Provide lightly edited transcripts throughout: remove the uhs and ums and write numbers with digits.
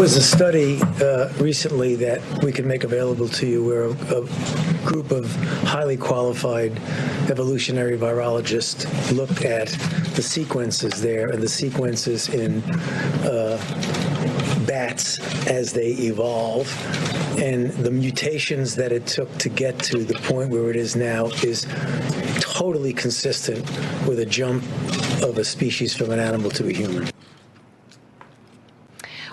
was a study recently that we can make available to you where a group of highly qualified evolutionary virologists looked at the sequences there and the sequences in bats as they evolve. And the mutations that it took to get to the point where it is now is totally consistent with a jump of a species from an animal to a human.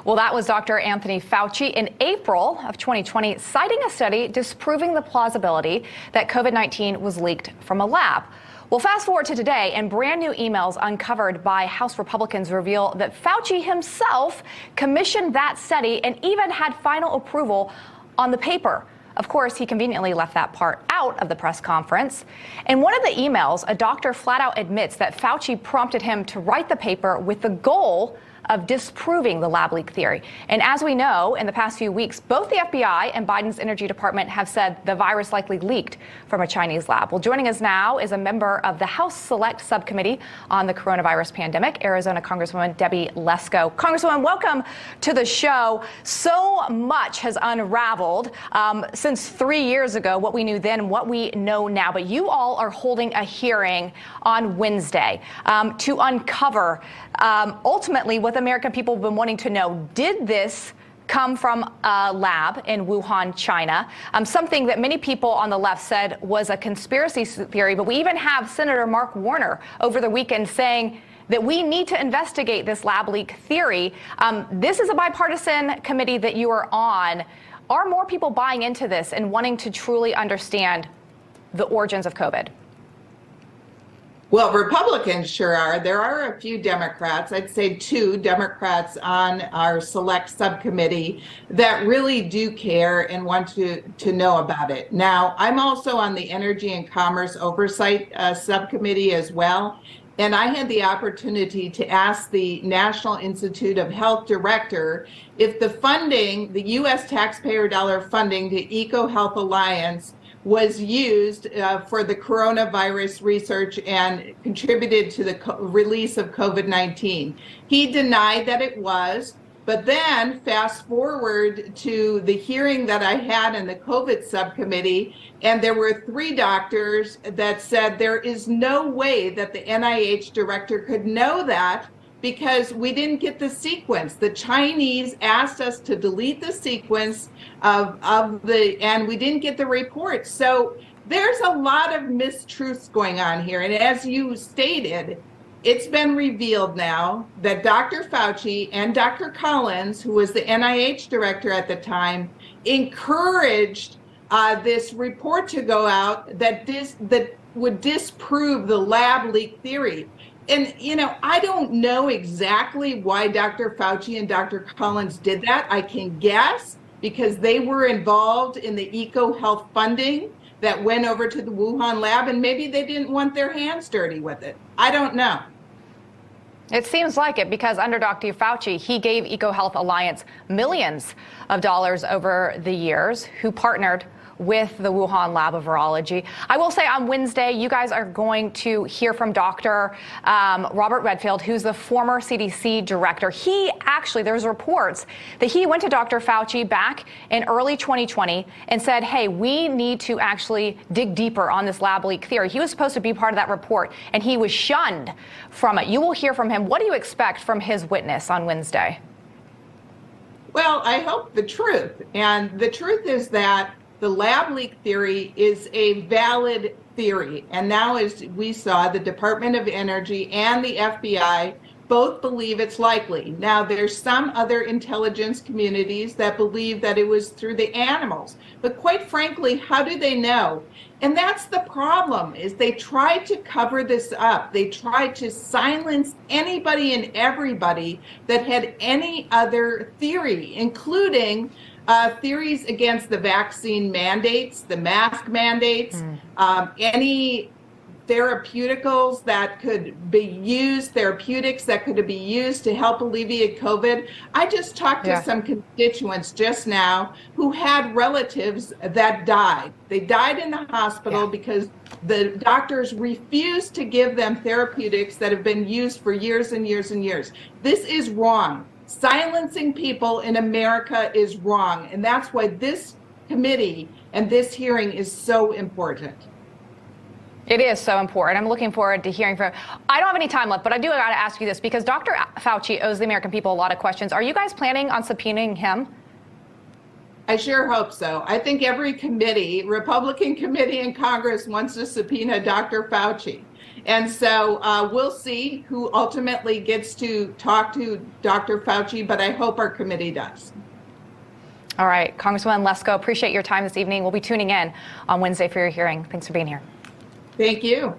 Well, that was Dr. Anthony Fauci in April of 2020, citing a study disproving the plausibility that COVID-19 was leaked from a lab. Well, fast forward to today, and brand new emails uncovered by House Republicans reveal that Fauci himself commissioned that study and even had final approval on the paper. Of course, he conveniently left that part out of the press conference. In one of the emails, a doctor flat out admits that Fauci prompted him to write the paper with the goal of disproving the lab leak theory. And as we know, in the past few weeks, both the FBI and Biden's Energy Department have said the virus likely leaked from a Chinese lab. Well, joining us now is a member of the House Select Subcommittee on the Coronavirus Pandemic, Arizona Congresswoman Debbie Lesko. Congresswoman, welcome to the show. So much has unraveled since 3 years ago, what we knew then and what we know now. But you all are holding a hearing on Wednesday to uncover ultimately what the American people have been wanting to know. Did this come from a lab in Wuhan, China? Something that many people on the left said was a conspiracy theory, but we even have Senator Mark Warner over the weekend saying that we need to investigate this lab leak theory. This is a bipartisan committee that you are on. Are more people buying into this and wanting to truly understand the origins of COVID? Well, Republicans sure are. There are a few Democrats, I'd say 2 Democrats on our select subcommittee that really do care and want to know about it. Now, I'm also on the Energy and Commerce Oversight subcommittee as well. And I had the opportunity to ask the National Institute of Health director if the funding, the U.S. taxpayer dollar funding to EcoHealth Alliance was used for the coronavirus research and contributed to the release of COVID-19. He denied that it was, but then fast forward to the hearing that I had in the COVID subcommittee, and there were 3 doctors that said there is no way that the NIH director could know that because we didn't get the sequence. The Chinese asked us to delete the sequence and we didn't get the report. So there's a lot of mistruths going on here. And as you stated, it's been revealed now that Dr. Fauci and Dr. Collins, who was the NIH director at the time, encouraged this report to go out that would disprove the lab leak theory. And, you know, I don't know exactly why Dr. Fauci and Dr. Collins did that. I can guess because they were involved in the EcoHealth funding that went over to the Wuhan lab, and maybe they didn't want their hands dirty with it. I don't know. It seems like it because under Dr. Fauci, he gave EcoHealth Alliance millions of dollars over the years, who partnered with the Wuhan Lab of Virology. I will say on Wednesday, you guys are going to hear from Dr. Robert Redfield, who's the former CDC director. He actually, there's reports that he went to Dr. Fauci back in early 2020 and said, hey, we need to actually dig deeper on this lab leak theory. He was supposed to be part of that report, and he was shunned from it. You will hear from him. What do you expect from his witness on Wednesday? Well, I hope the truth. And the truth is that the lab leak theory is a valid theory. And now, as we saw, the Department of Energy and the FBI both believe it's likely. Now, there's some other intelligence communities that believe that it was through the animals. But quite frankly, how do they know? And that's the problem, is they tried to cover this up. They tried to silence anybody and everybody that had any other theory, including theories against the vaccine mandates, the mask mandates, any therapeuticals that could be used, therapeutics that could be used to help alleviate COVID. I just talked to some constituents just now who had relatives that died. They died in the hospital because the doctors refused to give them therapeutics that have been used for years and years and years. This is wrong. Silencing people in America is wrong, and that's why this committee and this hearing is so important. It is so important. I'm looking forward to hearing from. I don't have any time left, but I do got to ask you this because Dr. Fauci owes the American people a lot of questions. Are you guys planning on subpoenaing him? I sure hope so. I think every committee, Republican committee in Congress, wants to subpoena Dr. Fauci. And so we'll see who ultimately gets to talk to Dr. Fauci, but I hope our committee does. All right, Congresswoman Lesko, appreciate your time this evening. We'll be tuning in on Wednesday for your hearing. Thanks for being here. Thank you.